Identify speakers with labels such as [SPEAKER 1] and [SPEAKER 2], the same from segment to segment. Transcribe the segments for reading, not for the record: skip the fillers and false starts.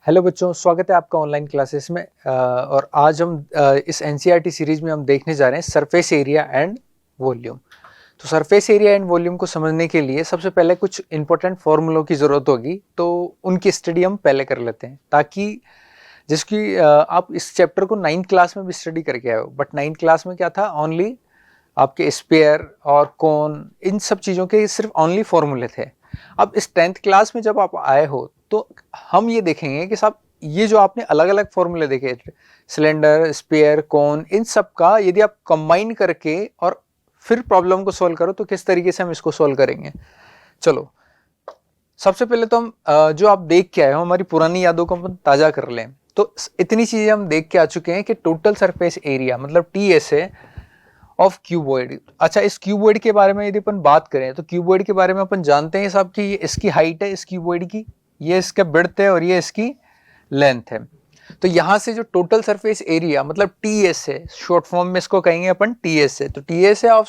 [SPEAKER 1] Hello बच्चों, स्वागत है आपका ऑनलाइन क्लासेस में। और आज हम इस एनसीईआरटी सीरीज में हम देखने जा रहे हैं सरफेस एरिया एंड वॉल्यूम। तो सरफेस एरिया एंड वॉल्यूम को समझने के लिए सबसे पहले कुछ इंपॉर्टेंट फॉर्मूलों की ज़रूरत होगी, तो उनकी स्टडी हम पहले कर लेते हैं ताकि जिसकी आप इस चैप्टर को 9th क्लास में भी स्टडी करके आए हो। बट 9th क्लास में क्या था, ओनली आपके स्पेयर और कोन इन सब चीज़ों के सिर्फ ओनली फॉर्मूले थे। अब इस 10th क्लास में जब आप आए हो तो हम ये देखेंगे कि साहब ये जो आपने अलग अलग फॉर्मूले देखे, सिलेंडर, स्पेयर, कोन, इन सब का यदि आप कंबाइन करके और फिर प्रॉब्लम को सॉल्व करो तो किस तरीके से हम इसको सॉल्व करेंगे। चलो सबसे पहले तो हम जो आप देख के आए हो हमारी पुरानी यादों को हम ताज़ा कर लें। तो इतनी चीज़ें हम देख के आ चुके हैं कि टोटल सरफेस एरिया मतलब TSA ऑफ क्यूबॉइड। अच्छा, इस क्यूबॉइड के बारे में यदि अपन बात करें तो क्यूबॉइड के बारे में अपन जानते हैं साहब कि ये इसकी हाइट है इस क्यूबॉइड की, ये इसका ब्रेड्थ है और ये इसकी लेंथ है। तो यहाँ से जो टोटल सरफेस एरिया मतलब TSA, शॉर्ट फॉर्म में इसको कहेंगे अपन TSA। तो TSA ऑफ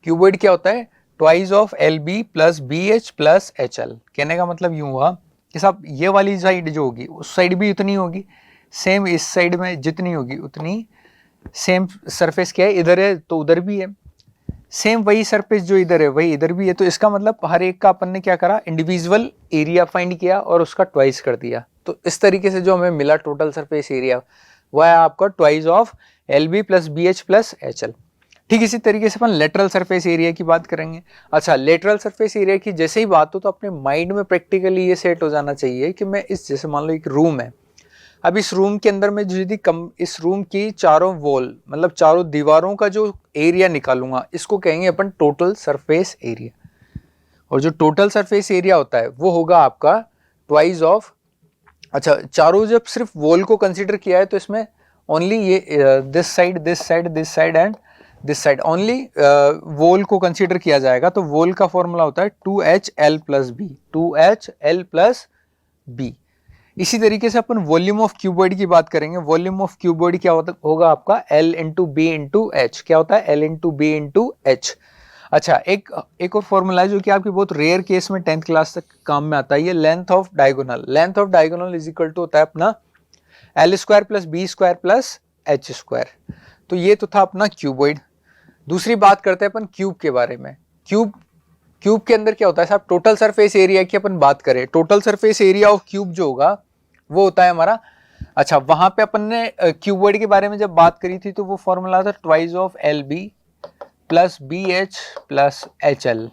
[SPEAKER 1] क्यूबॉइड क्या होता है? Twice of LB plus BH plus HL। कहने का मतलब यूं हुआ कि साहब ये वाली साइड जो होगी उस साइड भी उतनी होगी, सेम इस साइड में जितनी होगी उतनी, सेम सरफेस क्या है इधर है तो उधर भी है, सेम वही सरफेस जो इधर है वही इधर भी है। तो इसका मतलब हर एक का अपन ने क्या करा, इंडिविजुअल एरिया फाइंड किया और उसका ट्वाइस कर दिया। तो इस तरीके से जो हमें मिला टोटल सरफेस एरिया वह है आपका twice of LB plus BH plus HL। ठीक इसी तरीके से अपन लेटरल सरफेस एरिया की बात करेंगे। अच्छा, लेटरल सरफेस एरिया की जैसे ही बात हो तो अपने माइंड में प्रैक्टिकली ये सेट हो जाना चाहिए कि मैं इस, जैसे मान लो एक रूम है, अब इस रूम के अंदर में यदि इस रूम की चारों वॉल मतलब चारों दीवारों का जो एरिया निकालूंगा इसको कहेंगे अपन टोटल सरफेस एरिया। और जो टोटल सरफेस एरिया होता है वो होगा आपका ट्वाइस ऑफ, अच्छा चारों जब सिर्फ वॉल को कंसीडर किया है तो इसमें ओनली ये this side this side this side and this side only wall को कंसीडर किया जाएगा। तो वॉल का फॉर्मूला होता है 2HL plus B, 2HL plus B. इसी तरीके से अपन वॉल्यूम ऑफ क्यूबॉइड की बात करेंगे। वॉल्यूम ऑफ क्यूबॉइड क्या होगा आपका L into B into H. क्या होता है? L into B into H. अच्छा, एक और फॉर्मूला है जो कि आपकी बहुत रेयर केस में 10th क्लास तक काम में आता है, ये length of diagonal. Length of diagonal is equal to होता है अपना L square plus B square plus H square. तो ये तो था अपना क्यूबॉइड। दूसरी बात करते हैं अपन क्यूब के बारे में। क्यूब के अंदर क्या होता है साहब, टोटल सरफेस एरिया की अपन बात करें, total surface area of cube जो होगा वो होता है हमारा, अच्छा वहां पे अपन ने क्यूबॉइड के बारे में जब बात करी थी तो वो फॉर्मूला था twice of LB plus BH plus HL।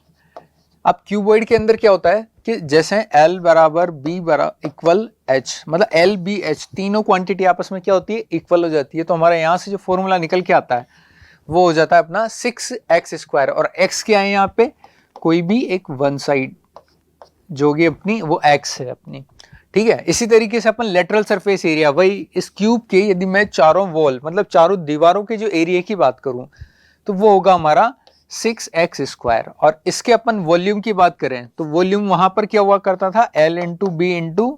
[SPEAKER 1] अब क्यूबॉइड के अंदर क्या होता है कि जैसे L बराबर B बराबर इक्वल H, मतलब LBH तीनों क्वांटिटी आपस में क्या होती है, इक्वल हो जाती है। तो हमारे यहाँ से जो फॉर्मूला निकल के आता है वो हो जाता है अपना 6x स्क्वायर। और x क्या है यहाँ पे, कोई भी एक वन साइड जो कि अपनी वो x है अपनी, ठीक है। इसी तरीके से अपन लेटरल सरफेस एरिया, वही इस क्यूब के यदि मैं चारों वॉल मतलब चारों दीवारों के जो एरिया की बात करूं तो वो होगा हमारा 6x स्क्वायर। और इसके अपन वॉल्यूम की बात करें तो वॉल्यूम वहां पर क्या हुआ करता था, L into B into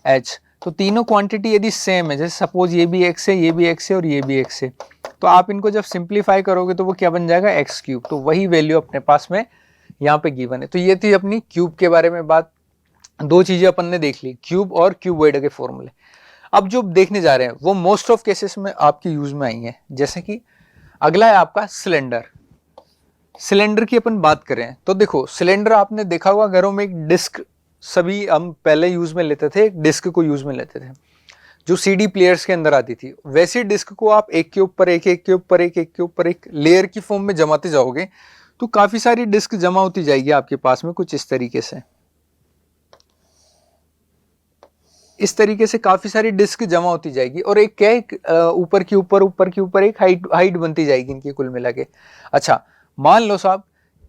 [SPEAKER 1] H. तो तीनों क्वांटिटी यदि सेम है, जैसे सपोज ये भी x है, ये भी x है और ये भी x है, तो आप इनको जब सिंप्लीफाई करोगे तो वो क्या बन जाएगा, x क्यूब। तो वही वैल्यू अपने पास में यहाँ पे गिवन है। तो ये थी अपनी क्यूब के बारे में बात। दो चीजें अपन ने देख ली, क्यूब और क्यूबॉइड के फॉर्मूले। अब जो देखने जा रहे हैं वो मोस्ट ऑफ केसेस में आपके यूज में आई है। जैसे कि अगला है आपका सिलेंडर। सिलेंडर की अपन बात करें तो देखो, सिलेंडर आपने देखा होगा घरों में एक डिस्क, सभी हम पहले यूज में लेते थे, एक डिस्क को यूज में लेते थे जो CD प्लेयर्स के अंदर आती थी। वैसे डिस्क को आप एक के ऊपर एक, एक के ऊपर एक, एक के ऊपर एक लेयर की फॉर्म में जमाते जाओगे तो काफी सारी डिस्क जमा होती जाएगी आपके पास में, कुछ इस तरीके से। इस तरीके से काफी सारी डिस्क जमा होती जाएगी और एक क्या है, ऊपर के ऊपर ऊपर के ऊपर एक हाइट बनती जाएगी इनकी कुल मिला के। अच्छा, मान लो साहब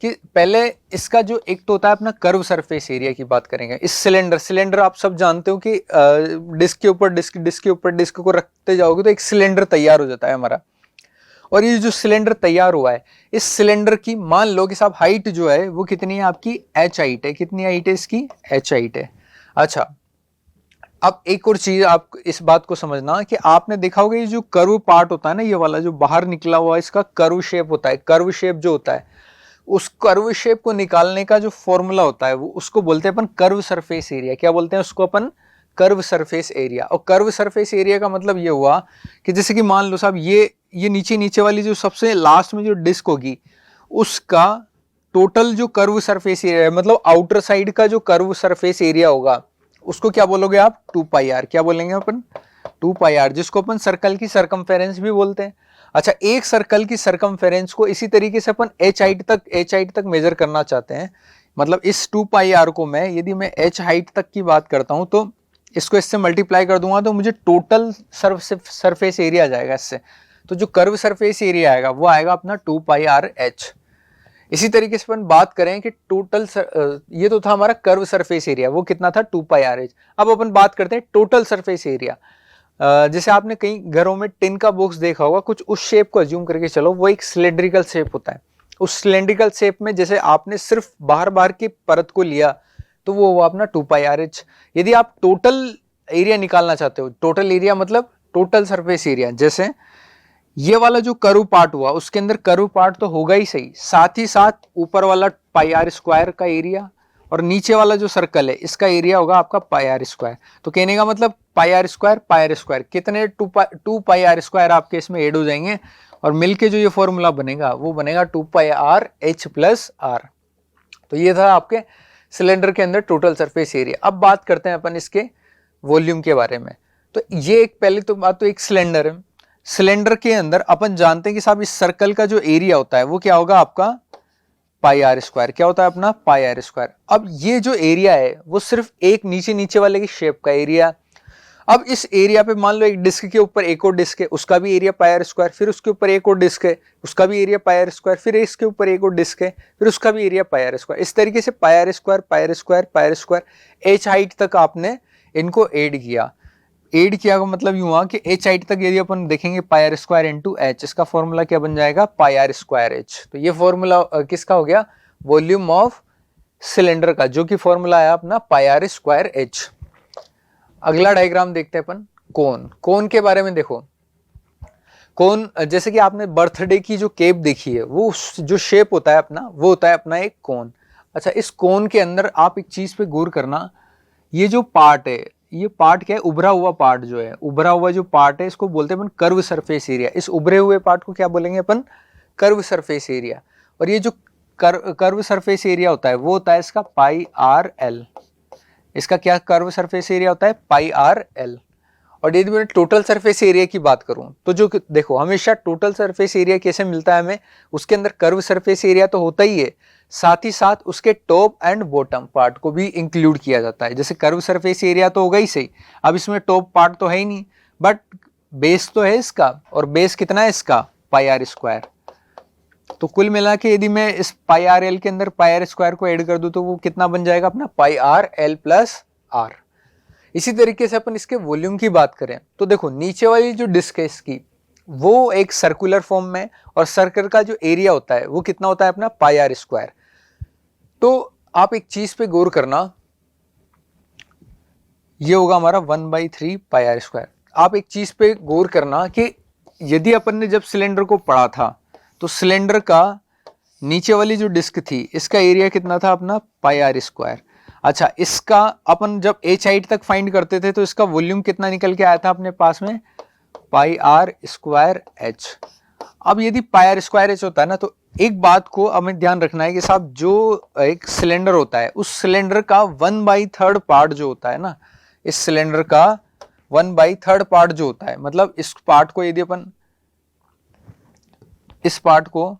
[SPEAKER 1] कि पहले इसका जो एक तो होता है अपना कर्व सरफेस एरिया की बात करेंगे। इस सिलेंडर आप सब जानते हो कि डिस्क के ऊपर डिस्क, डिस्क के ऊपर डिस्क को रखते जाओगे तो एक सिलेंडर तैयार हो जाता है हमारा। और ये जो सिलेंडर तैयार हुआ है, इस सिलेंडर की मान लो कि साहब हाइट जो है वो कितनी है आपकी, H हाइट है। कितनी हाइट है इसकी, H हाइट है। अच्छा, अब एक और चीज आप इस बात को समझना कि आपने देखा होगा ये जो कर्व पार्ट होता है ना, ये वाला जो बाहर निकला हुआ इसका कर्व शेप होता है। कर्व शेप जो होता है उस कर्व शेप को निकालने का जो फॉर्मूला होता है वो उसको बोलते हैं अपन कर्व सरफेस एरिया। क्या बोलते हैं उसको अपन, कर्व सरफेस एरिया। और कर्व सरफेस एरिया का मतलब ये हुआ कि जैसे कि मान लो साहब ये नीचे वाली जो सबसे लास्ट में जो डिस्क होगी उसका टोटल जो कर्व सरफेस एरिया है, मतलब आउटर साइड का जो कर्व सरफेस एरिया होगा उसको क्या बोलोगे आप, 2πr। क्या बोलेंगे अपन, 2πr, जिसको अपन सर्कल की सरकमफेरेंस भी बोलते हैं। अच्छा, एक सर्कल की सरकमफेरेंस को इसी तरीके से अपन h हाइट तक मेजर करना चाहते हैं। मतलब इस 2πr को मैं यदि मैं h हाइट तक की बात करता हूं तो इसको इससे मल्टीप्लाई कर दूंगा तो मुझे टोटल सरफेस एरिया आ जाएगा इससे। तो जो कर्व सरफेस एरिया आएगा वो आएगा अपना 2πrh। इसी तरीके से अपन बात करें कि टोटल ये तो था हमारा कर्व सरफेस एरिया, वो कितना था 2πrh। अब अपन बात करते हैं टोटल सरफेस एरिया। जैसे आपने कई घरों में टिन का बॉक्स देखा होगा, कुछ उस शेप को अज्यूम करके चलो, वो एक सिलेंड्रिकल शेप होता है। उस सिलेंड्रिकल शेप में जैसे आपने सिर्फ बाहर की परत को लिया तो वो हुआ अपना 2πrh। यदि आप टोटल एरिया निकालना चाहते हो, टोटल एरिया मतलब टोटल सरफेस एरिया, जैसे ये वाला जो कर्व पार्ट हुआ उसके अंदर कर्व पार्ट तो होगा ही सही, साथ ही साथ ऊपर वाला πr² का एरिया और नीचे वाला जो सर्कल है इसका एरिया होगा आपका πr²। तो कहने का मतलब πr² कितने 2πr² आपके इसमें ऐड हो जाएंगे और मिलके जो ये फॉर्मूला बनेगा वो बनेगा 2πrh प्लस r। तो ये था आपके सिलेंडर के अंदर टोटल सरफेस एरिया। अब बात करते हैं अपन इसके वॉल्यूम के बारे में। तो ये एक पहले तो बात तो एक सिलेंडर है, सिलेंडर के अंदर अपन जानते हैं कि साहब इस सर्कल का जो एरिया होता है वो क्या होगा आपका πr²। क्या होता है अपना πr²। अब ये जो एरिया है वो सिर्फ एक नीचे वाले की शेप का एरिया। अब इस एरिया पे मान लो एक डिस्क के ऊपर एक और डिस्क है, उसका भी एरिया πr², फिर उसके ऊपर एक और डिस्क है, उसका भी एरिया πr², फिर इसके ऊपर एक और डिस्क है, फिर उसका भी एरिया πr²। इस तरीके से πr² h हाइट तक आपने इनको ऐड किया का मतलब यूं हुआ कि h हाइट तक यदि अपन देखेंगे πr² इंटू h, इसका फॉर्मूला क्या बन जाएगा πr²h। तो ये फॉर्मूला किसका हो गया, वॉल्यूम ऑफ सिलेंडर का, जो कि फॉर्मूला है अपना πr²h। अगला डायग्राम देखते हैं अपन कोन के बारे में। देखो कोन, जैसे कि आपने बर्थडे की जो केप देखी है वो जो शेप होता है अपना वो होता है अपना एक कोन। अच्छा, इस कोन के अंदर आप एक चीज पे गौर करना, ये जो पार्ट है ये पार्ट क्या है, उभरा हुआ पार्ट जो है, उभरा हुआ जो पार्ट है इसको बोलते हैं अपन कर्व सरफेस एरिया। इस उभरे हुए पार्ट को क्या बोलेंगे अपन, कर्व सरफेस एरिया। और ये जो कर्व सरफेस एरिया होता है वो होता है इसका πrl। इसका क्या कर्व सरफेस एरिया होता है πrl। और यदि मैं टोटल सरफेस एरिया की बात करूं तो जो देखो हमेशा टोटल सरफेस एरिया कैसे मिलता है हमें, उसके अंदर कर्व सरफेस एरिया तो होता ही है, साथ ही साथ उसके टॉप एंड बॉटम पार्ट को भी इंक्लूड किया जाता है। जैसे कर्व सरफेस एरिया तो होगा ही सही, अब इसमें टॉप पार्ट तो है ही नहीं, बट बेस तो है इसका, और बेस कितना है इसका πr²। तो कुल मिला के यदि मैं इस πrl के अंदर πr² को ऐड कर दूं तो वो कितना बन जाएगा अपना πrl प्लस r। इसी तरीके से अपन इसके वॉल्यूम की बात करें तो देखो नीचे वाली जो डिस्क है इसकी वो एक सर्कुलर फॉर्म में, और सर्कल का जो एरिया होता है वो कितना होता है अपना πr²। तो आप एक चीज पे गौर करना, ये होगा हमारा 1/3 πr²। आप एक चीज पे गौर करना कि यदि अपन ने जब सिलेंडर को पढ़ा था तो सिलेंडर का नीचे वाली जो डिस्क थी इसका एरिया कितना था अपना πr²। अच्छा, इसका अपन जब h हाइट तक फाइंड करते थे तो इसका वॉल्यूम कितना निकल के आया था अपने पास में πr²h। अब यदि πr²h होता है ना तो एक बात को हमें ध्यान रखना है कि साहब जो एक सिलेंडर होता है उस सिलेंडर का 1/3 पार्ट जो होता है ना, इस सिलेंडर का 1/3 पार्ट जो होता है, मतलब इस पार्ट को यदि अपन इस पार्ट को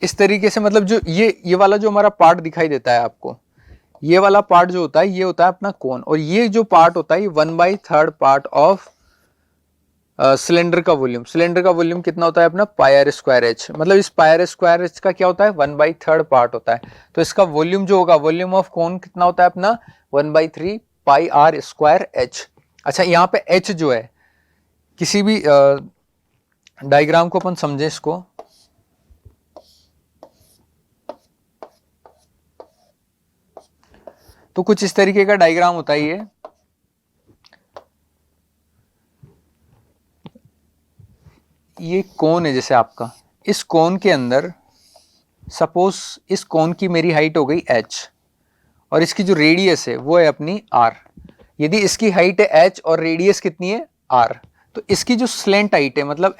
[SPEAKER 1] इस तरीके से, मतलब जो ये वाला जो हमारा पार्ट दिखाई देता है आपको, ये वाला पार्ट जो होता है ये होता है अपना कोन, और ये जो पार्ट होता है ये 1/3 पार्ट ऑफ सिलेंडर का वॉल्यूम। सिलेंडर का वॉल्यूम कितना होता है अपना πr²h, मतलब इस πr²h का क्या होता है 1/3 पार्ट होता है। तो इसका वॉल्यूम जो होगा, वॉल्यूम ऑफ कोन कितना होता है अपना 1/3 πr²h। अच्छा, यहाँ पे h जो है, किसी भी डायग्राम को अपन समझे इसको, तो कुछ इस तरीके का डायग्राम होता है ये कोन है जैसे आपका, इस कोन के अंदर सपोज इस कोन की मेरी हाइट हो गई h और इसकी जो रेडियस है वो है अपनी r। यदि इसकी हाइट है h और रेडियस कितनी है r, तो इसकी जो स्लेंट हाइट है मतलब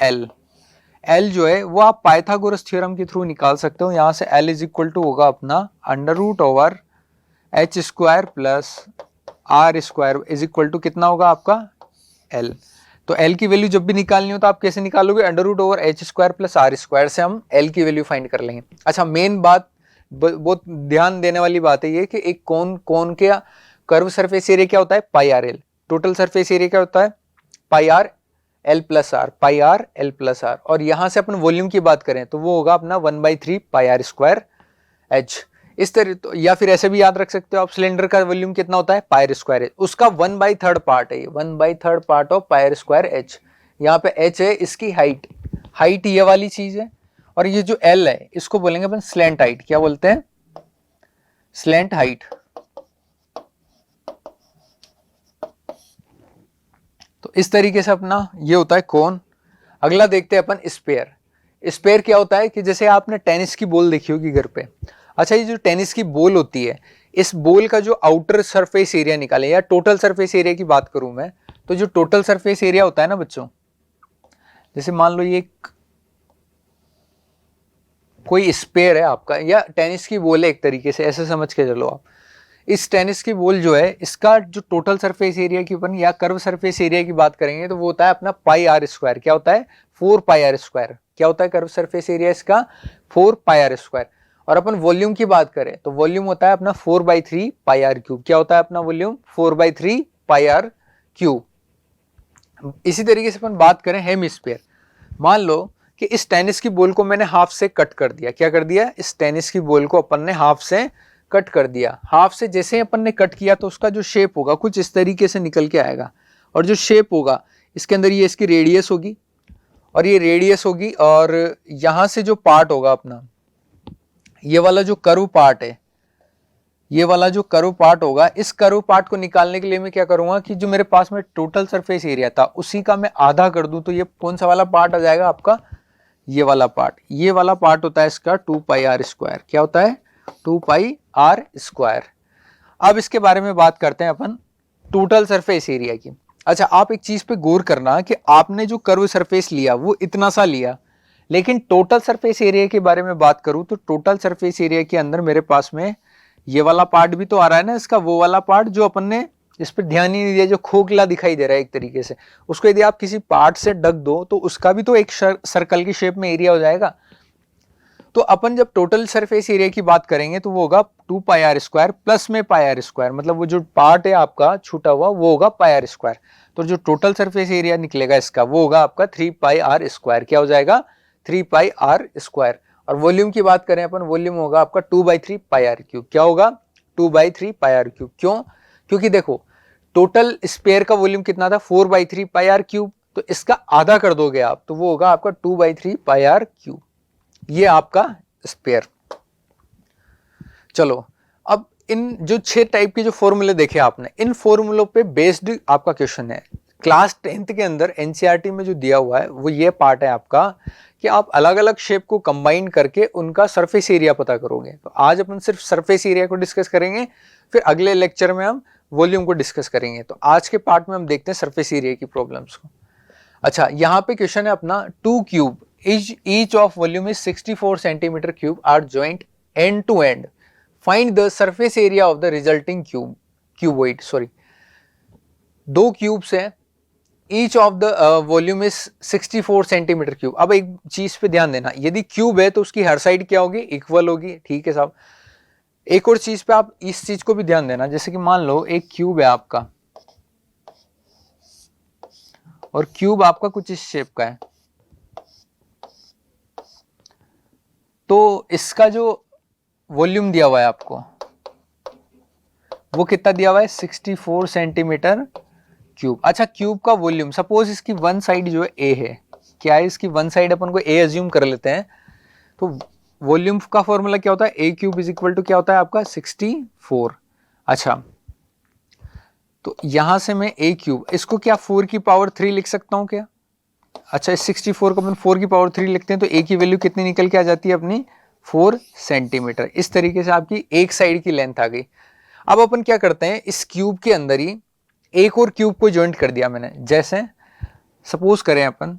[SPEAKER 1] l जो है वो आप पाइथागोरस थ्योरम के थ्रू निकाल सकते हो। यहां से l इज इक्वल टू होगा अपना under root over h square plus r square is equal to कितना होगा आपका l। तो l की वैल्यू जब भी निकालनी हो तो आप कैसे निकालोगे, under root over h square plus r square से हम l की वैल्यू फाइंड कर लेंगे। अच्छा, मेन बात बहुत ध्यान देने वाली बात है ये कि एक कोन के कर्व सरफेस एरिया क्या होता है, pi r l. Total surface area क्या होता है, pi r l plus r, pi r l plus r. और यहां से अपन वॉल्यूम की बात करें तो वो होगा अपना 1/3 पाई आर स्क्वायर एच। इस तरह तो, या फिर ऐसे भी याद रख सकते हो आप, सिलेंडर का वॉल्यूम कितना होता है पाई आर स्क्वायर एच, उसका 1/3 पार्ट है ये, 1/3 part of pi r square h. यहाँ पे एच है इसकी हाइट ये वाली चीज है, और ये जो एल है इसको बोलेंगे अपन स्लैंट हाइट। क्या बोलते हैं, स्लैंट हाइट। तो इस तरीके से अपना ये होता है कोन। अगला देखते हैं अपन स्पेयर। स्पेयर क्या होता है कि जैसे आपने टेनिस की बॉल देखी होगी घर पे। अच्छा, ये जो टेनिस की बॉल होती है, इस बॉल का जो आउटर सरफेस एरिया निकाले, या टोटल सरफेस एरिया की बात करूं मैं, तो जो टोटल सरफेस एरिया होता है ना बच्चों, जैसे मान लो ये कोई स्पेयर है आपका, या टेनिस की बॉल है एक तरीके से, ऐसे समझ के चलो आप। इस टेनिस की बॉल जो है, इसका जो टोटल सरफेस एरिया की अपन या कर्व सरफेस एरिया की बात करेंगे तो वो होता है अपना पाई आर स्क्वायर। क्या होता है, 4 पाई आर स्क्वायर। क्या होता है कर्व सरफेस एरिया इसका, 4 पाई आर स्क्वायर। और अपन वॉल्यूम की बात करें तो वॉल्यूम होता है अपना 4/3 पाई आर क्यूब। क्या होता है अपना वॉल्यूम, 4/3 पाई आर क्यूब। इसी तरीके से अपन बात करें हेमिस्फीयर। मान लो कि इस टेनिस की बॉल को मैंने हाफ से कट कर दिया। क्या कर दिया, इस टेनिस की बॉल को अपन ने हाफ से कट कर दिया। हाफ से जैसे अपन ने कट किया तो उसका जो शेप होगा कुछ इस तरीके से निकल के आएगा। और जो शेप होगा इसके अंदर ये इसकी रेडियस होगी, और ये रेडियस होगी, और यहां से जो पार्ट होगा अपना, ये वाला जो कर्व पार्ट है, ये वाला जो कर्व पार्ट होगा, इस कर्व पार्ट को निकालने के लिए मैं क्या करूंगा कि जो मेरे पास में टोटल सरफेस एरिया था उसी का मैं आधा कर दूं, तो ये कौन सा वाला पार्ट आ जाएगा आपका, ये वाला पार्ट। ये वाला पार्ट होता है इसका 2 पाई आर स्क्वायर। क्या होता है, 2 पाई आर स्क्वायर। अब इसके बारे में बात करते हैं अपन टोटल सरफेस एरिया की। अच्छा, आप एक चीज पे गौर करना कि आपने जो कर्व सरफेस लिया वो इतना सा लिया, लेकिन टोटल सरफेस एरिया के बारे में बात करूं तो टोटल सरफेस एरिया के अंदर मेरे पास में ये वाला पार्ट भी तो आ रहा है ना इसका, वो वाला पार्ट जो अपन ने इस पर ध्यान ही नहीं दिया, जो खोखला दिखाई दे रहा है एक तरीके से, उसको यदि आप किसी पार्ट से ढक दो तो उसका भी तो एक सर्कल की शेप में एरिया हो जाएगा। तो अपन जब टोटल सरफेस एरिया की बात करेंगे तो वो होगा 2 पाई आर स्क्वायर प्लस में पाई आर स्क्वायर, मतलब वो जो पार्ट है आपका छूटा हुआ वो होगा पाई आर स्क्वायर। तो जो टोटल सरफेस एरिया निकलेगा इसका वो होगा आपका 3 पाई आर स्क्वायर। क्या हो जाएगा, 3 पाई आर स्क्वायर। और वॉल्यूम की बात करें अपन, वॉल्यूम होगा आपका 2/3 पाई आर क्यूब। क्या होगा, 2/3 पाई आर क्यूब। क्यों, क्योंकि देखो टोटल स्पेयर का वॉल्यूम कितना था, 4/3 पाई आर क्यूब, तो इसका आधा कर दोगे आप तो वो होगा आपका 2/3 पाई आर क्यूब। ये आपका स्पेयर। चलो, अब इन जो 6 टाइप के जो फॉर्मूले देखे आपने, इन फॉर्मूलों पे बेस्ड आपका क्वेश्चन है। क्लास 10th के अंदर एनसीईआरटी में जो दिया हुआ है वो ये पार्ट है आपका कि आप अलग अलग शेप को कंबाइन करके उनका सरफेस एरिया पता करोगे। तो आज अपन सिर्फ सरफेस एरिया को डिस्कस करेंगे, फिर अगले लेक्चर में हम वॉल्यूम को डिस्कस करेंगे। तो आज के पार्ट में हम देखते हैं सरफेस एरिया की प्रॉब्लम्स को। अच्छा, यहाँ पे क्वेश्चन है अपना, 2 cube each of volume is 64 centimeter cube are joint end to end. Find the surface area of the resulting cuboid. Sorry, 2 cubes है, each of the volume is 64 centimetre cube. अब एक चीज पे ध्यान देना, यदि क्यूब है तो उसकी हर साइड क्या होगी, इक्वल होगी। ठीक है साहब। एक और चीज पे आप इस चीज को भी ध्यान देना, जैसे कि मान लो एक क्यूब है आपका, और क्यूब आपका कुछ इस शेप का है, तो इसका जो वॉल्यूम दिया हुआ है आपको वो कितना दिया हुआ है, 64 सेंटीमीटर क्यूब। अच्छा, क्यूब का वॉल्यूम, सपोज इसकी वन साइड जो है ए है, क्या है इसकी वन साइड, अपन को ए अज्यूम कर लेते हैं। तो वॉल्यूम का फॉर्मूला क्या होता है, ए क्यूब इज इक्वल टू क्या होता है आपका 64। अच्छा, तो यहां से मैं ए क्यूब, इसको क्या 4 की पावर 3 लिख सकता हूं क्या। अच्छा, इस 64 को अपन 4 की पावर 3 लिखते हैं तो ए की वैल्यू कितनी निकल के आ जाती है अपनी 4 सेंटीमीटर। इस तरीके से आपकी एक साइड की लेंथ आ गई। अब अपन क्या करते हैं, इस क्यूब के अंदर ही एक और क्यूब को ज्वाइंट कर दिया मैंने। जैसे सपोज करें अपन,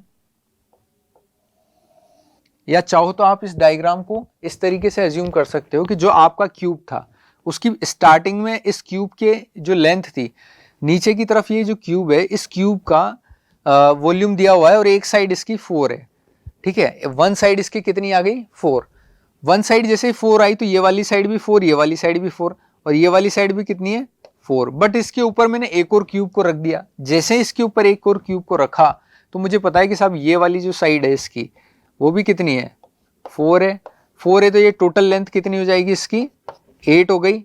[SPEAKER 1] या चाहो तो आप इस डायग्राम को इस तरीके से एज्यूम कर सकते हो कि जो आपका क्यूब था उसकी स्टार्टिंग में इस क्यूब के जो लेंथ थी, नीचे की तरफ ये जो क्यूब है, इस क्यूब का वॉल्यूम दिया हुआ है और एक साइड इसकी 4 है। ठीक है, वन साइड इसकी कितनी आ गई, 4। वन साइड जैसे 4 आई तो ये वाली साइड भी 4, ये वाली साइड भी 4 और ये वाली साइड भी कितनी है, 4। बट इसके ऊपर मैंने एक और क्यूब को रख दिया। जैसे इसके ऊपर एक और क्यूब को रखा तो मुझे पता है कि साहब ये वाली जो साइड है इसकी वो भी कितनी है, 4 है। 4 है तो ये टोटल लेंथ कितनी हो जाएगी इसकी, 8 हो गई।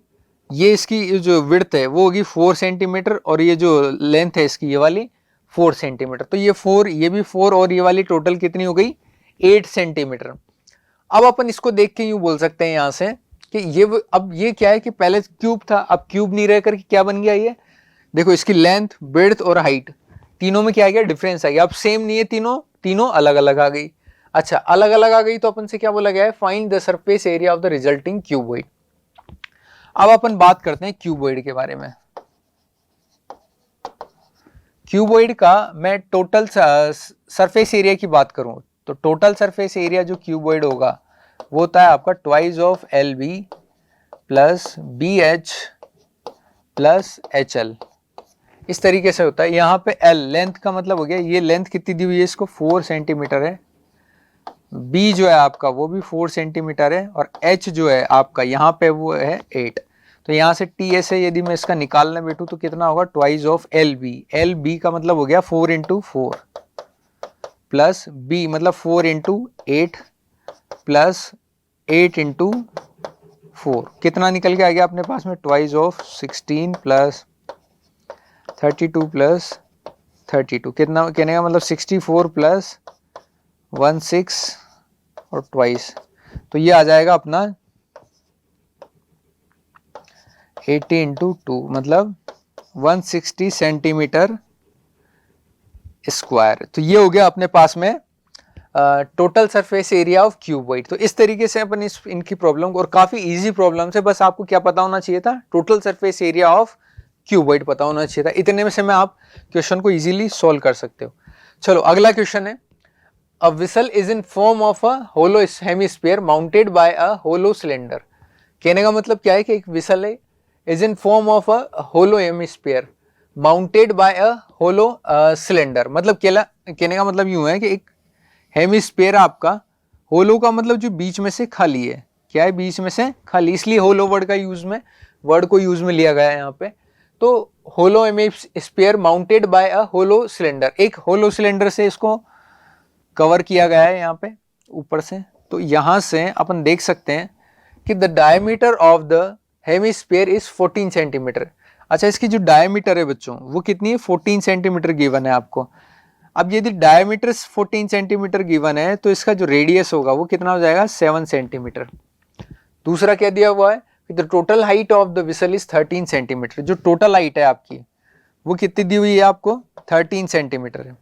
[SPEAKER 1] ये इसकी जो विड्थ है वो होगी 4 सेंटीमीटर और ये जो लेंथ है इसकी ये वाली 4 सेंटीमीटर। तो ये 4, ये भी 4 और ये वाली टोटल कितनी हो गई, 8 सेंटीमीटर। अब अपन इसको देख के यूं बोल सकते हैं यहां से कि ये अब ये क्या है कि पहले क्यूब था, अब क्यूब नहीं रह करके क्या बन गया, ये देखो इसकी लेंथ, विड्थ और हाइट तीनों में क्या आ गया, डिफरेंस आ गया। अब सेम नहीं है तीनों, तीनों अलग अलग आ गई। अच्छा, अलग अलग आ गई तो अपन से क्या बोला गया है, find the surface area of the resulting cuboid. अब अपन बात करते हैं क्यूबॉइड के बारे में। क्यूबॉइड का मैं टोटल सरफेस एरिया की बात करूं तो टोटल सरफेस एरिया जो क्यूबॉइड होगा वो होता है आपका twice of L B plus B H plus H L. इस तरीके से होता है। यहाँ पे एल लेंथ का मतलब हो गया, ये लेंथ कितनी दी हुई है इसको, 4 सेंटीमीटर है। बी जो है आपका वो भी 4 सेंटीमीटर है और एच जो है आपका यहाँ पे वो है 8। तो यहाँ से टी एस है, यदि मैं इसका निकालना बैठूं तो कितना होगा, twice of L B. L B का मतलब हो गया 4 इंटू 4 प्लस बी मतलब 4 इंटू 8 प्लस 8 इंटू 4। कितना निकल के आ गया अपने पास में, ट्वाइस ऑफ 16 प्लस 32 प्लस 32। कितना कहने का मतलब 64 प्लस 16 और ट्वाइस। तो ये आ जाएगा अपना 80 इंटू 2 मतलब 160 सेंटीमीटर स्क्वायर। तो ये हो गया अपने पास में total surface area of cuboid. तो इस तरीके से अपन इनकी प्रॉब्लम, और काफी इजी प्रॉब्लम है, बस आपको क्या पता होना चाहिए था, total surface area of cuboid पता होना चाहिए था। इतने में से मैं आप क्वेश्चन को इजीली सॉल्व कर सकते हो। चलो अगला क्वेश्चन है, a whistle is in form of a hollow hemisphere mounted by a hollow cylinder. कहने का मतलब क्या है कि एक विसल है, is in form of a hollow hemisphere mounted by a hollow cylinder. मतलब कहने का मतलब यूं है कि एक हेमिस्फीयर आपका, होलो का मतलब जो बीच में से खाली है, क्या है, बीच में से खाली, इसलिए होलो वर्ड को यूज में लिया गया है यहाँ पे। तो होलो hemisphere mounted by a hollow cylinder, एक होलो सिलेंडर से इसको कवर किया गया है यहाँ पे ऊपर से। तो यहां से अपन देख सकते हैं कि the diameter of the hemisphere is 14 centimetre. अच्छा, इसकी जो डायमीटर है बच्चों वो कितनी है, 14 सेंटीमीटर गिवन है आपको। अब यदि डायमीटर 14 सेंटीमीटर गिवन है तो इसका जो रेडियस होगा वो कितना हो जाएगा, 7 सेंटीमीटर। दूसरा क्या दिया हुआ है कि the total height of the whistle is 13 centimetre. जो टोटल हाइट है आपकी वो कितनी दी हुई है आपको, 13 सेंटीमीटर है।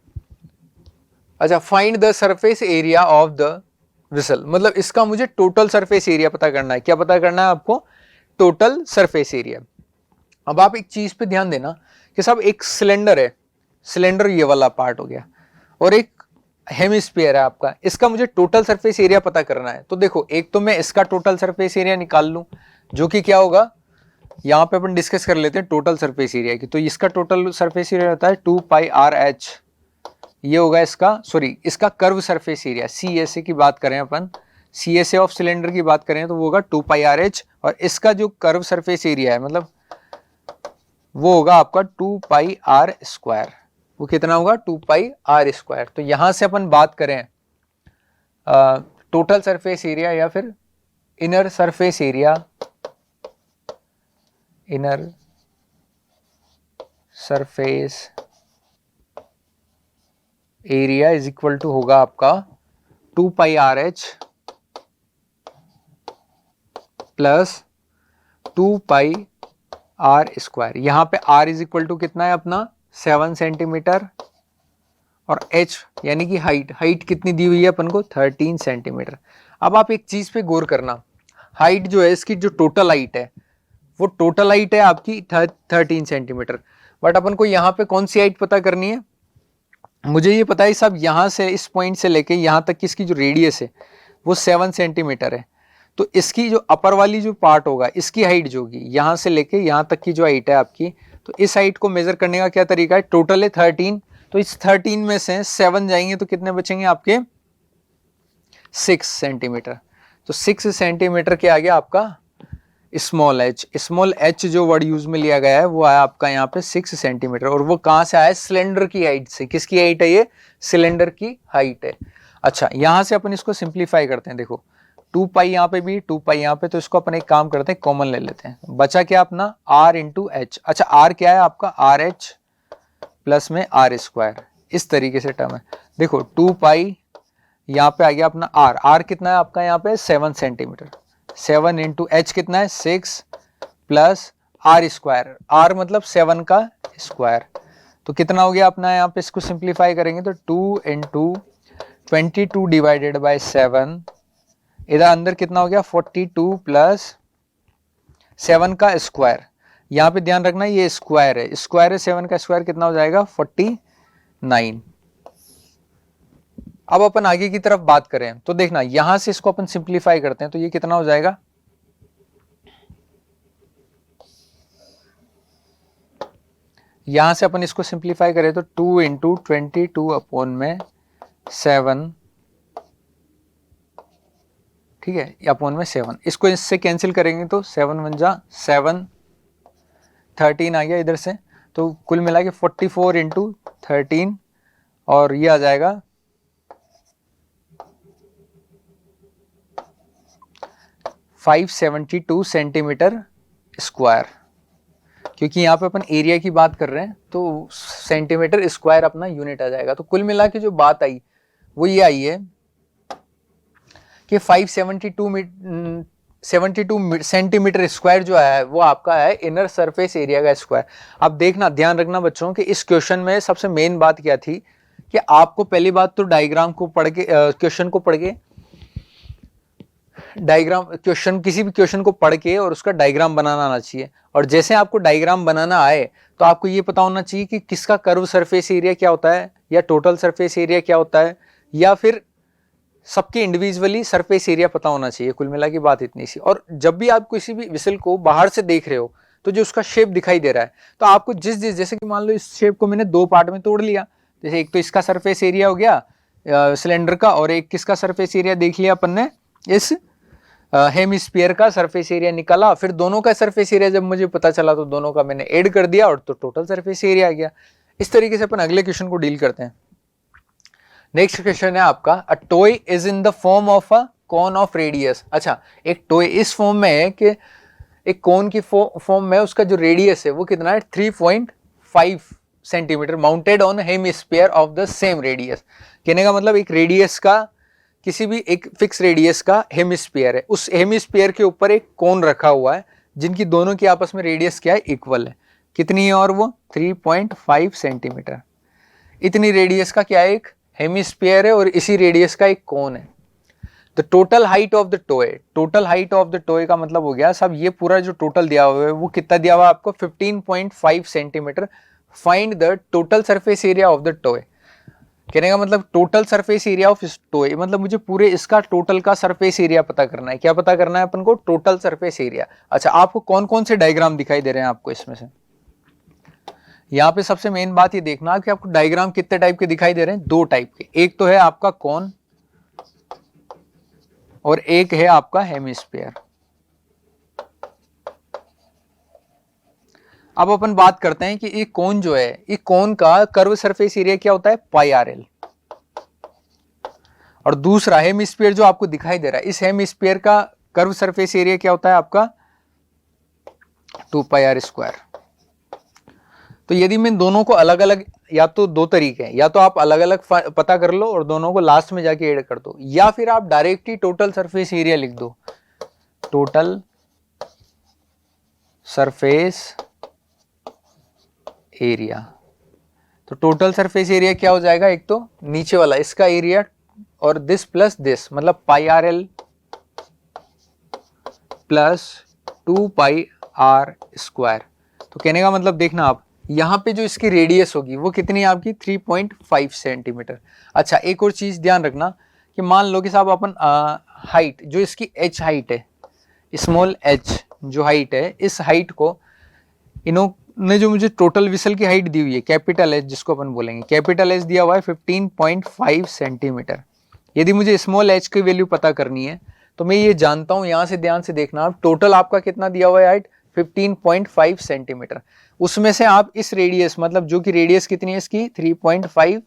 [SPEAKER 1] अच्छा, find the surface area of the whistle, मतलब इसका मुझे टोटल सरफेस एरिया पता करना है। क्या पता करना है आपको, टोटल सरफेस एरिया। अब आप एक चीज पे ध्यान देना कि साहब एक सिलेंडर है, सिलेंडर ये वाला पार्ट हो गया, और एक हेमिस्फीयर है आपका, इसका मुझे टोटल सरफेस एरिया पता करना है। तो देखो, एक तो मैं इसका टोटल सरफेस एरिया निकाल लूं जो कि क्या होगा, यहाँ पे अपन डिस्कस कर लेते हैं टोटल सरफेस एरिया की। तो इसका टोटल सरफेस एरिया होता है 2 पाई आर एच, ये होगा इसका curve surface area. C S A की बात करें अपन, C S A of cylinder की बात करें तो वो होगा 2 पाई आर एच, और इसका जो कर्व सरफेस एरिया है मतलब वो होगा आपका 2 पाई आर स्क्वायर। वो कितना होगा, 2 पाई आर स्क्वायर। तो यहां से अपन बात करें टोटल सरफेस एरिया या फिर inner surface area, inner surface area is equal to होगा आपका 2 pi r h plus 2 pi r square. यहां पे आर इज इक्वल टू कितना है अपना, 7 सेंटीमीटर, और h यानी कि हाइट कितनी दी हुई है अपन को 13 सेंटीमीटर। अब आप एक चीज पे गौर करना, हाइट जो है इसकी जो टोटल हाइट है वो टोटल हाइट है आपकी 13 सेंटीमीटर, बट अपन को यहाँ पे कौन सी हाइट पता करनी है, मुझे ये पता है सब यहाँ से इस पॉइंट से लेके यहाँ तक की इसकी जो रेडियस है वो 7 सेंटीमीटर है। तो इसकी जो अपर वाली जो पार्ट होगा इसकी हाइट जो होगी यहाँ से लेके यहाँ तक की जो हाइट है आपकी, तो इस हाइट को मेजर करने का क्या तरीका है, टोटल है 13, तो इस 13 में से 7 जाएंगे तो कितने बचेंगे आपके 6 सेंटीमीटर। तो 6 सेंटीमीटर के आगे आपका स्मॉल एच जो वर्ड यूज में लिया गया है वो आया आपका यहाँ पे 6 सेंटीमीटर, और वो कहाँ से आया, सिलेंडर की हाइट से। किसकी हाइट है ये, सिलेंडर की हाइट है। अच्छा यहाँ से अपन इसको सिंप्लीफाई करते हैं, देखो 2 पाई यहाँ पे भी 2 पाई यहाँ पे, तो इसको अपन एक काम करते हैं कॉमन ले लेते हैं, बचा क्या अपना r इंटू एच। अच्छा r क्या है आपका आर एच प्लस में आर स्क्वायर, इस तरीके से टर्म है। देखो 2 पाई यहाँ पे आ गया अपना r कितना है आपका यहाँ पे 7 सेंटीमीटर, 7 इंटू एच कितना है 6 प्लस आर स्क्वायर, r मतलब 7 का स्क्वायर, तो कितना हो गया अपना यहाँ पे, इसको सिंप्लीफाई करेंगे तो 2 इंटू 22 डिवाइडेड बाई 7, इधर अंदर कितना हो गया 42 प्लस 7 का स्क्वायर, यहाँ पे ध्यान रखना ये स्क्वायर है 7 का स्क्वायर कितना हो जाएगा 49। अब अपन आगे की तरफ बात करें तो देखना यहां से इसको अपन सिंप्लीफाई करते हैं तो ये कितना हो जाएगा, यहां से अपन इसको सिंप्लीफाई करें तो 2 इंटू 22 अपॉन में 7, ठीक है, अपॉन में 7, इसको इससे कैंसिल करेंगे तो 7 1 जा 7, 13 आ गया इधर से, तो कुल मिला के 44 इंटू 13, और ये आ जाएगा 572 सेंटीमीटर स्क्वायर, क्योंकि यहाँ पे अपन एरिया की बात कर रहे हैं तो सेंटीमीटर स्क्वायर अपना यूनिट आ जाएगा। तो कुल मिला के जो बात आई वो ये आई है कि 572 सेंटीमीटर स्क्वायर जो है वो आपका है इनर सरफेस एरिया का स्क्वायर। अब देखना ध्यान रखना बच्चों कि इस क्वेश्चन में सबसे मेन बात क्या थी कि आपको पहली बात तो डायग्राम को पढ़ के क्वेश्चन को पढ़ के डायग्राम क्वेश्चन किसी भी क्वेश्चन को पढ़ के और उसका डायग्राम बनाना आना चाहिए, और जैसे आपको डायग्राम बनाना आए तो आपको ये पता होना चाहिए कि किसका कर्व सरफेस एरिया क्या होता है या टोटल सरफेस एरिया क्या होता है, या फिर सबके इंडिविजुअली सरफेस एरिया पता होना चाहिए। कुल मिला की बात इतनी सी। और जब भी आप किसी भी विसल को बाहर से देख रहे हो तो जो उसका शेप दिखाई दे रहा है तो आपको जैसे कि मान लो इस शेप को मैंने 2 पार्ट में तोड़ लिया, जैसे एक तो इसका सरफेस एरिया हो गया सिलेंडर का, और एक किसका सरफेस एरिया देख लिया अपन ने, इस हेमिस्फीयर का सरफेस एरिया निकाला, फिर दोनों का सरफेस एरिया जब मुझे पता चला तो दोनों का मैंने ऐड कर दिया और तो टोटल सरफेस एरिया आ गया। इस तरीके से अपन अगले क्वेश्चन को डील करते हैं। नेक्स्ट क्वेश्चन है आपका, a toy is in the form of a cone of radius. अच्छा एक टॉय इस फॉर्म में है कि एक कोन की फॉर्म में उसका जो रेडियस है वो कितना है 3.5 centimetre, mounted on hemisphere of the same radius. कहने का मतलब एक रेडियस का किसी भी एक फिक्स रेडियस का हेमिस्फीयर है, उस हेमिस्फीयर के ऊपर एक कोन रखा हुआ है जिनकी दोनों की आपस में रेडियस क्या है, इक्वल है। कितनी है, और वो 3.5 सेंटीमीटर। इतनी रेडियस का क्या है एक हेमिस्फीयर है और इसी रेडियस का एक कोन है। The total height of the toy, total height of the toy का मतलब हो गया सब ये पूरा जो टोटल दिया हुआ है वो कितना दिया हुआ है आपको 15.5 centimetre. Find the total surface area of the toy. कहने का मतलब total surface area of toy, मतलब मुझे पूरे इसका टोटल का सरफेस एरिया पता करना है। क्या पता करना है अपन को, टोटल सरफेस एरिया। अच्छा आपको कौन कौन से डायग्राम दिखाई दे रहे हैं आपको इसमें से, यहाँ पे सबसे मेन बात ये देखना कि आपको डायग्राम कितने टाइप के दिखाई दे रहे हैं, 2 टाइप के। एक तो है आपका कोन और एक है आपका हेमिस्फीयर। अब अपन बात करते हैं कि ये कोन जो है, ये कोन का कर्व सरफेस एरिया क्या होता है पाई आर एल, और दूसरा हेमिस्फीयर जो आपको दिखाई दे रहा है, इस हेमिस्फीयर का कर्व सरफेस एरिया क्या होता है आपका 2 पाई आर स्क्वायर। तो यदि मैं दोनों को अलग अलग, या तो 2 तरीके हैं, या तो आप अलग अलग पता कर लो और दोनों को लास्ट में जाके ऐड कर दो, या फिर आप डायरेक्ट ही टोटल सरफेस एरिया लिख दो, टोटल सरफेस एरिया। तो टोटल सरफेस एरिया क्या हो जाएगा, एक तो नीचे वाला इसका एरिया और दिस प्लस दिस, मतलब pi r l plus 2 pi r square. तो कहने का मतलब देखना आप, यहाँ पे जो इसकी रेडियस होगी वो कितनी है आपकी 3.5 सेंटीमीटर। अच्छा एक और चीज ध्यान रखना कि मान लो कि साहब अपन हाइट जो इसकी एच हाइट है, स्मॉल एच जो हाइट है, इस हाइट को इन्होंने जो मुझे टोटल विसल की हाइट दी हुई है कैपिटल एच जिसको अपन बोलेंगे, कैपिटल एच दिया हुआ है 15.5 सेंटीमीटर। यदि मुझे स्मॉल एच की वैल्यू पता करनी है तो मैं ये जानता हूं, यहां से ध्यान से देखना आप, टोटल आपका कितना दिया हुआ है हाइट 15.5 सेंटीमीटर। उसमें से आप इस रेडियस, मतलब जो कि रेडियस कितनी है इसकी 3.5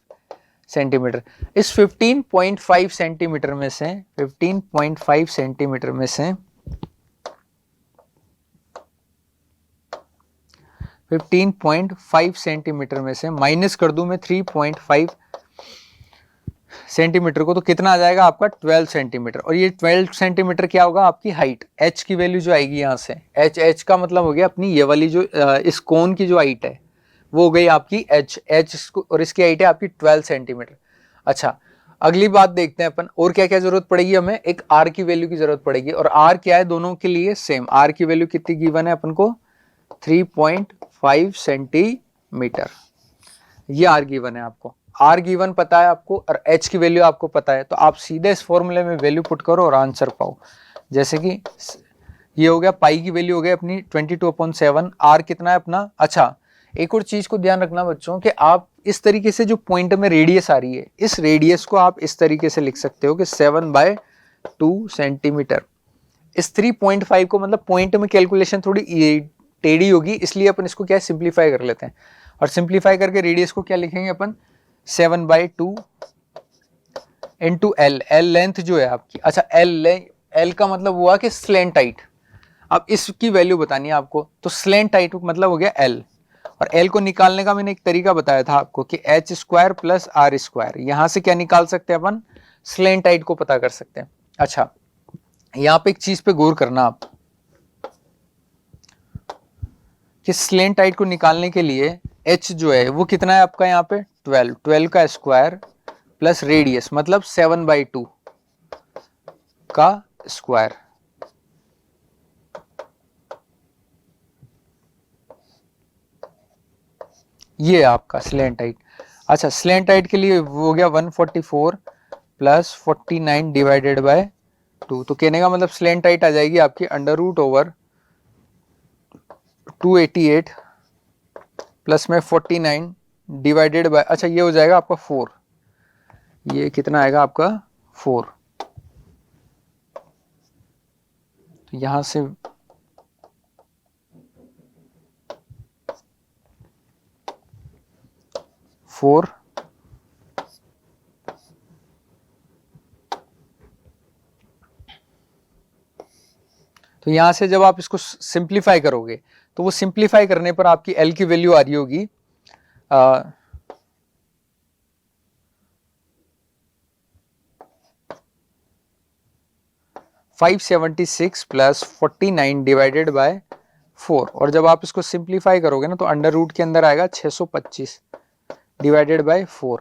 [SPEAKER 1] सेंटीमीटर, इस 15.5 सेंटीमीटर में से 15.5 सेंटीमीटर में से 15.5 सेंटीमीटर में से माइनस कर दूं मैं 3.5 सेंटीमीटर को, तो कितना आ जाएगा आपका 12 सेंटीमीटर। और ये 12 सेंटीमीटर क्या होगा आपकी हाइट, एच की वैल्यू जो आएगी यहाँ से, एच का मतलब हो गया अपनी ये वाली जो इस कोन की जो हाइट है वो हो गई आपकी एच और इसकी हाइट है आपकी 12 सेंटीमीटर। अच्छा अगली बात देखते हैं अपन, और क्या क्या जरूरत पड़ेगी हमें, एक आर की वैल्यू की जरूरत पड़ेगी। और आर क्या है दोनों के लिए सेम, आर की वैल्यू कितनी गिवन है अपन को 3.5 सेंटीमीटर, ये आर गिवन है आपको, आर गिवन पता है आपको और एच की वैल्यू आपको पता है, तो आप सीधे इस फॉर्मूले में वैल्यू पुट करो और आंसर पाओ। जैसे कि ये हो गया, पाई की वैल्यू हो गई अपनी 22/7, आर कितना है अपना। अच्छा एक और चीज को ध्यान रखना बच्चों कि आप इस तरीके से जो पॉइंट में रेडियस आ रही है, इस रेडियस को आप इस तरीके से लिख सकते हो कि 7/2 सेंटीमीटर। इस 3.5 को मतलब पॉइंट में कैलकुलेशन थोड़ी टेढ़ी होगी, इसलिए अपन इसको क्या सिंप्लीफाई कर लेते हैं, और सिंप्लीफाई करके रेडियस को क्या लिखेंगे अपन 7/2 इंटू एल, एल लेंथ जो है आपकी। अच्छा एल का मतलब हुआ कि स्लेंट हाइट, अब इसकी वैल्यू बतानी है आपको, तो स्लेंट हाइट मतलब हो गया एल, और एल को निकालने का मैंने एक तरीका बताया था आपको कि H square plus R square, यहां से क्या निकाल सकते हैं अपन, स्लेंट हाइट को पता कर सकते हैं। अच्छा यहां पे एक चीज पे गौर करना आप कि स्लेंट हाइट को निकालने के लिए एच जो है वो कितना है आपका यहाँ पे 12 का स्क्वायर प्लस रेडियस मतलब 7/2 का स्क्वायर, ये आपका स्लेंट हाइट। अच्छा स्लेंट हाइट के लिए वो हो गया 144 प्लस 49 डिवाइडेड बाय 2, तो कहने का मतलब स्लेंट हाइट आ जाएगी आपकी √288 प्लस में 49 डिवाइडेड बाय, अच्छा ये हो जाएगा आपका 4, ये कितना आएगा आपका 4, तो यहां से फोर, तो यहां से जब आप इसको सिंप्लीफाई करोगे तो वो सिंप्लीफाई करने पर आपकी एल की वैल्यू आ रही होगी 576 प्लस 49 डिवाइडेड बाय 4, और जब आप इसको सिंप्लीफाई करोगे ना तो अंडर रूट के अंदर आएगा 625 डिवाइडेड बाय 4,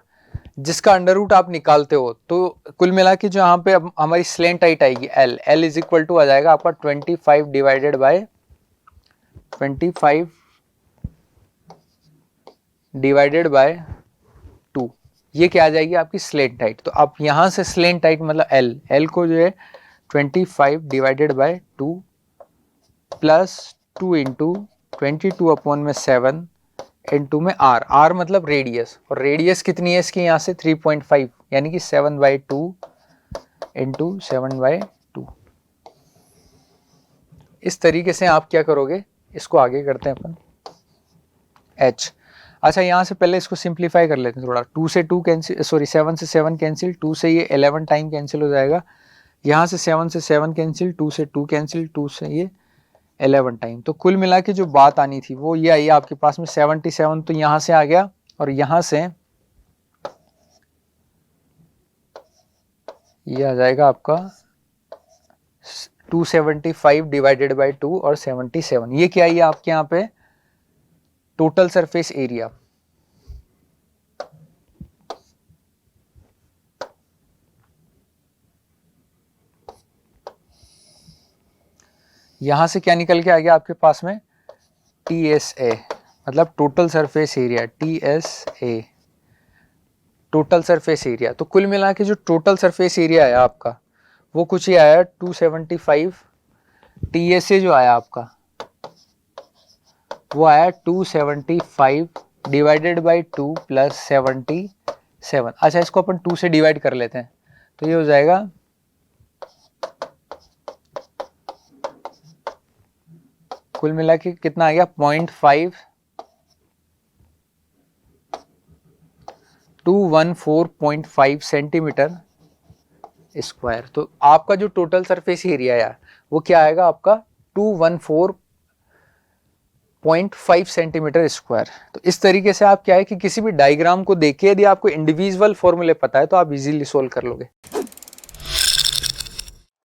[SPEAKER 1] जिसका अंडर रूट आप निकालते हो तो कुल मिला के जो यहाँ पे हमारी स्लेंट हाइट आएगी L, L is equal to आ जाएगा आपका 25 डिवाइडेड बाय 25 डिवाइडेड बाय 2, ये क्या आ जाएगी आपकी स्लेंट हाइट। तो आप यहां से स्लेंट हाइट मतलब एल, एल को जो है 25 divided by 2 plus 2 into 22/7 into में आर, आर मतलब रेडियस, और रेडियस कितनी है इसकी यहाँ से 3.5 यानी कि 7/2 इंटू 7/2। इस तरीके से आप क्या करोगे, इसको आगे करते हैं अपन एच। अच्छा यहाँ से पहले इसको सिंप्लीफाई कर लेते हैं थोड़ा, 2 से 2 कैंसिल, सॉरी 7 से 7 कैंसिल, 2 से ये 11 टाइम कैंसिल हो जाएगा, यहाँ से 7 से 7 कैंसिल, 2 से 2 कैंसिल, 2 से ये 11 टाइम, तो कुल मिला के जो बात आनी थी वो ये आई आपके पास में 77, तो यहां से आ गया, और यहां से ये आ जाएगा आपका 275 डिवाइडेड बाय 2 और 77, ये क्या है आपके यहाँ पे टोटल सरफेस एरिया। यहाँ से क्या निकल के आ गया आपके पास में, TSA, मतलब total surface area, TSA total surface area. तो कुल मिला के जो टोटल सरफेस एरिया है आपका वो कुछ ही आया 275। TSA जो आया आपका वो आया 275 डिवाइडेड बाई 2 प्लस 77। अच्छा, इसको अपन 2 से डिवाइड कर लेते हैं, तो ये हो जाएगा कुल मिला के कितना आ गया 214.5 सेंटीमीटर स्क्वायर। तो आपका जो टोटल सरफेस एरिया है वो क्या आएगा आपका 214.5 सेंटीमीटर स्क्वायर। तो इस तरीके से आप क्या है कि किसी भी डायग्राम को देख के यदि आपको इंडिविजुअल फॉर्मूले पता है तो आप इजीली सोल्व कर लोगे।